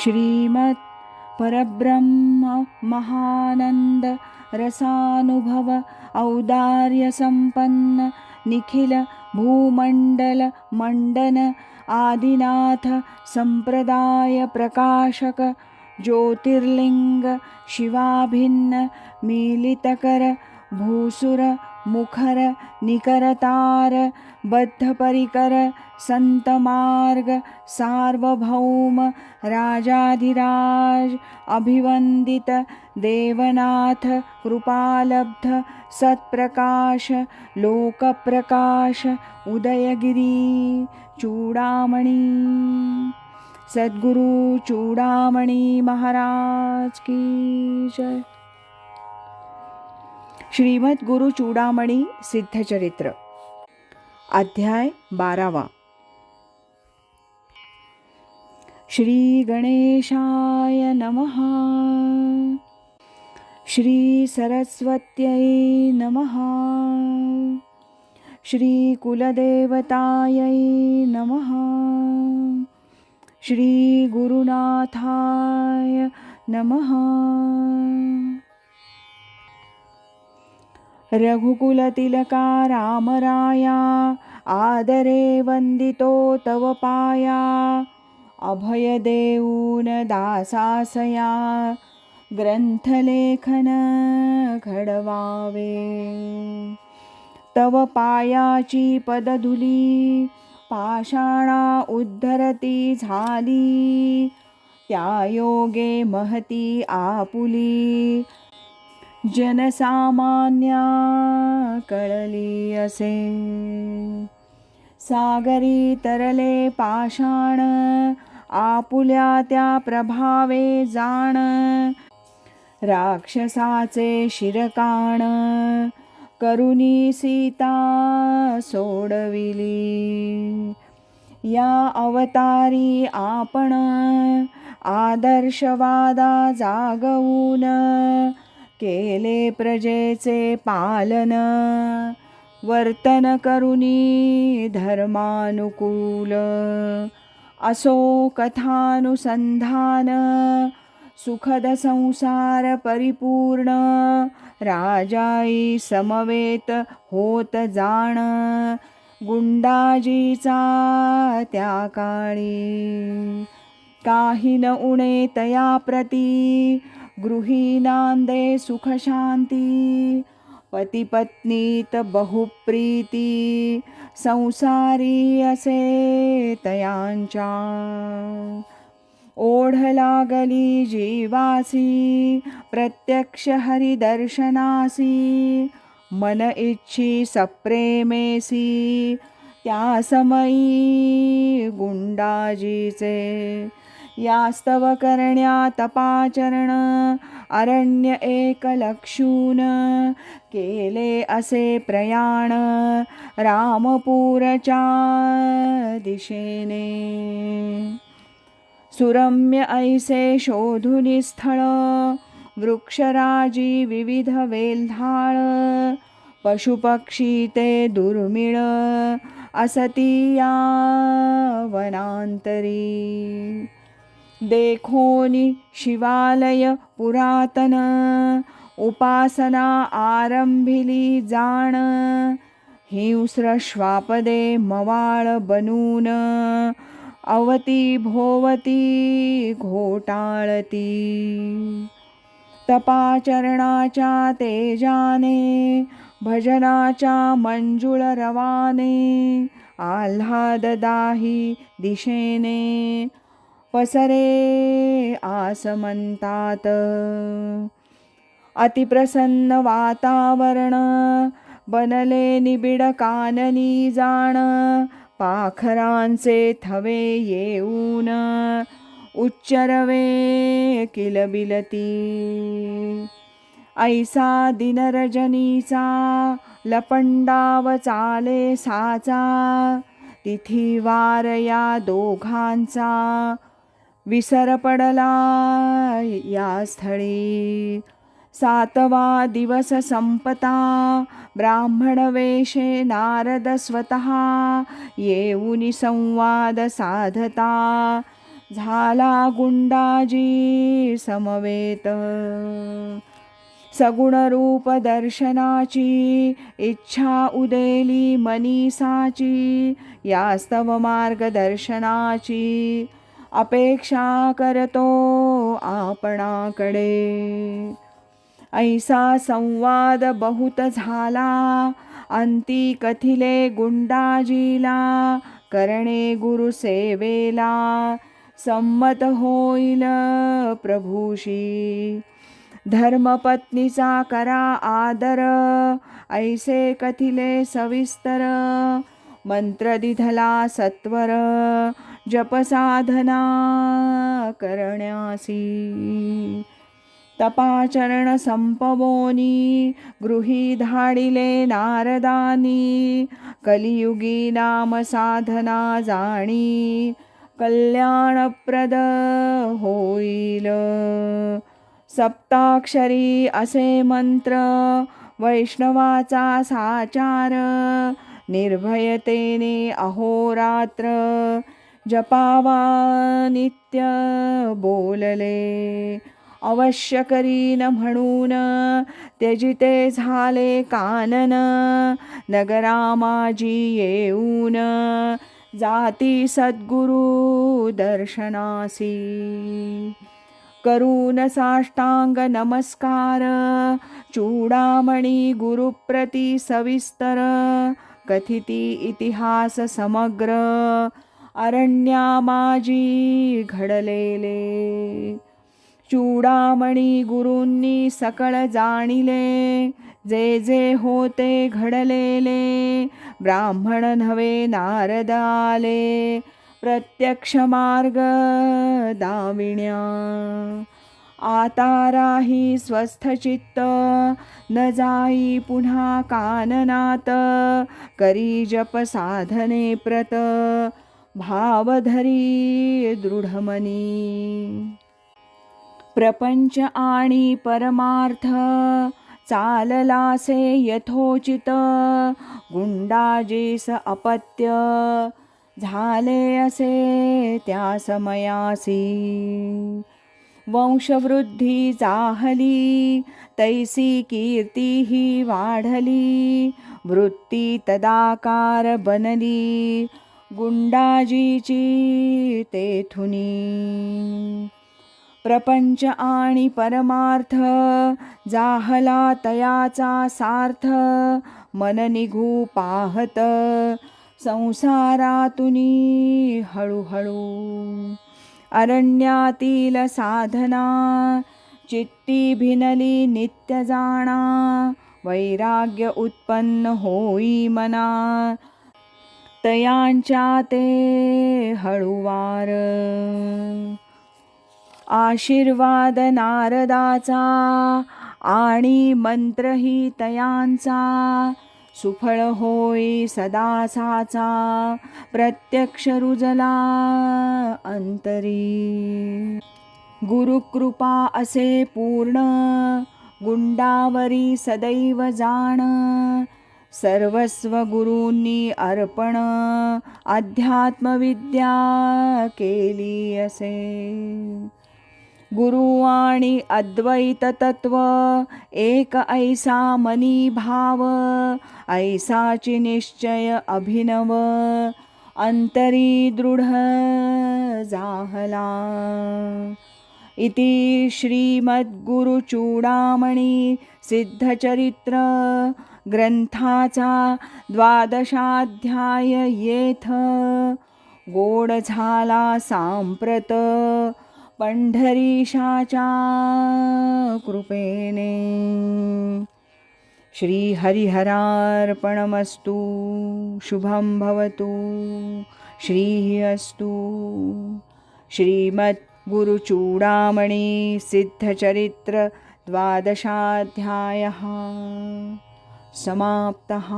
श्रीमत् परब्रह्म महानंद रसानुभव औदार्य संपन्न निखिल भूमंडल मंडन आदिनाथ संप्रदाय प्रकाशक ज्योतिर्लिंग शिवाभिन्न मीलितकर भूसुर मुखर निकरतार बद्धपरिकर संतमार्ग सार्वभौम राजाधिराज अभिवंदित देवनाथ कृपालब्ध सत्प्रकाश लोकप्रकाश उदयगिरी चूडामणि सद्गुरु चूडामणि महाराज की जय। श्रीमद गुरु चूडामणी सिद्धचरित्र अध्याय 12। श्री गणेशाय नमः। श्री सरस्वत्यै नमः। श्री कुलदेवतायै नमः। श्री गुरुनाथाय नमः। रघुकुलतिलका रामराया आदरे वंदितो तव पाया अभय देऊन दासासया ग्रंथलेखन घडवावे तव पायाची पदधुली पाषाणा उद्धरती झाली त्या योगे महती आपुली जनसामान्या कळली असे सागरी तरले पाषाण आपुल्या त्या प्रभावे जाण राक्षसाचे शिरकाण करुणी सीता सोडविली या अवतारी आपण आदर्शवादा जागवून केले प्रजेचे पालन वर्तन करुनी धर्मानुकूल असो कथानुसंधान सुखद संसार परिपूर्ण राजाई समवेत होत जाण गुंडाजीचा त्या काळी काही न उणे तया प्रती गृही नांदे सुख शांती पतिपत्नीत बहुप्रीती संसारी असे तयांच्या ओढ लागली जीवासी प्रत्यक्ष हरिदर्शनासी मन इच्छी सप्रेमेसी त्या समयी गुंडाजीचे यास्तव करण्या तपाचरण अरण्य एकलक्षून केले असे प्रयाण रामपूरच्या दिशेने सुरम्य ऐसे शोधुनी स्थळ वृक्षराजी विविध वेल्हाळ पशुपक्षी ते दुर्मिळ असती या वनांतरी देखोनी शिवालय पुरातन उपासना आरंभिली जाण हिंस्र श्वापदे मवाळ बनून अवती भोवती घोटाळती तपाचरणाच्या तेजाने भजनाच्या मंजुळ रवाने आल्हाददाही दिशेने पसरे आसमंतात अतिप्रसन्न वातावरण बनले निबिड काननी जाण पाखरांचे थवे येऊन उच्चरवे किलबिलती ऐसा दिनरजनीचा लपंडाव चाले साचा तिथी वार या दोघांचा विसर पडला या स्थळी 7वा दिवस संपता ब्राह्मण वेशे नारद स्वतः येऊनी संवाद साधता झाला गुंडाजी समवेत. सगुण रूप दर्शनाची इच्छा उदेली मनीसाची. यास्तव मार्गदर्शनाची अपेक्षा करतो आपणाकडे. ऐसा संवाद बहुत झाला अंती कथिले गुंडाजीला. करणे गुरुसेवेला संमत होईल प्रभूशी. धर्मपत्नीचा करा आदर ऐसे कथिले सविस्तर. मंत्र दिधला सत्वर जपसाधना करण्यासी. तपाचरण संपवोनी गृही धाडिले नारदानी. कलियुगी नाम साधना जाणी कल्याणप्रद होईल. सप्ताक्षरी असे मंत्र वैष्णवाचा साचार. निर्भयतेने अहोरात्र जपावा नित्य बोलले. अवश्य करीन म्हणून त्यजिते झाले कानन. नगरा माझी येऊन जाती सद्गुरु दर्शनासी. करून साष्टांग नमस्कार चूडामणी गुरुप्रती सविस्तर. कथिती इतिहास समग्र अरण्या माझी घडलेले. चूडामणी गुरूंनी सकळ जाणिले जे जे होते घडलेले. ब्राह्मण नव्हे नारद आले प्रत्यक्ष मार्ग दाविण्या. आता राही स्वस्थ चित्त न जाई पुन्हा काननात. करी जप साधने प्रत भावधरी दृढमनी. प्रपंच आणि परमार्थ चाललासे यथोचित. गुंडाजीस अपत्य झाले असे त्या समयासी. वंशवृद्धी जाहली तैसी कीर्तीही वाढली. वृत्ती तदाकार बनली गुंडाजीची तेथुनी. प्रपंच आणि परमार्थ जाहला तयाचा सार्थ. मन निघू पाहत संसारातुनी हळूहळू. अरण्यातील साधना चित्ती भिनली नित्य जाणा. वैराग्य उत्पन्न होई मना तयांच्या ते हळूवार. आशीर्वाद नारदाचा आणि मंत्रही तयांचा. सुफळ होई सदासाचा प्रत्यक्ष रुजला अंतरी. गुरुकृपा असे पूर्ण गुंडावरी सदैव जाण. सर्वस्व गुरूंनी अर्पण अध्यात्मविद्या केली असे. गुरु आणि अद्वैत तत्व एक ऐसा मनी भाव. ऐसाची निश्चय अभिनव अंतरी दृढ जाहला. इति श्रीमद्गुरुचूडामणी सिद्धचरित्र ग्रंथाचा 12वाध्याय येथ गोड झाला सांप्रत पंढरीशाच्या कृपेने. श्री हरिहरार्पणमस्तु. शुभं भवतु. श्रीः अस्तु. श्रीमद्गुरुचूडामणी सिद्धचरित्र 12वाध्यायः समाप्तः.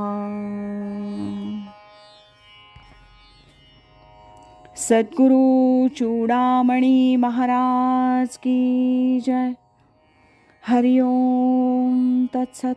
सद्गुरु चूडामणी महाराज की जय. हरि ओम तत्सत.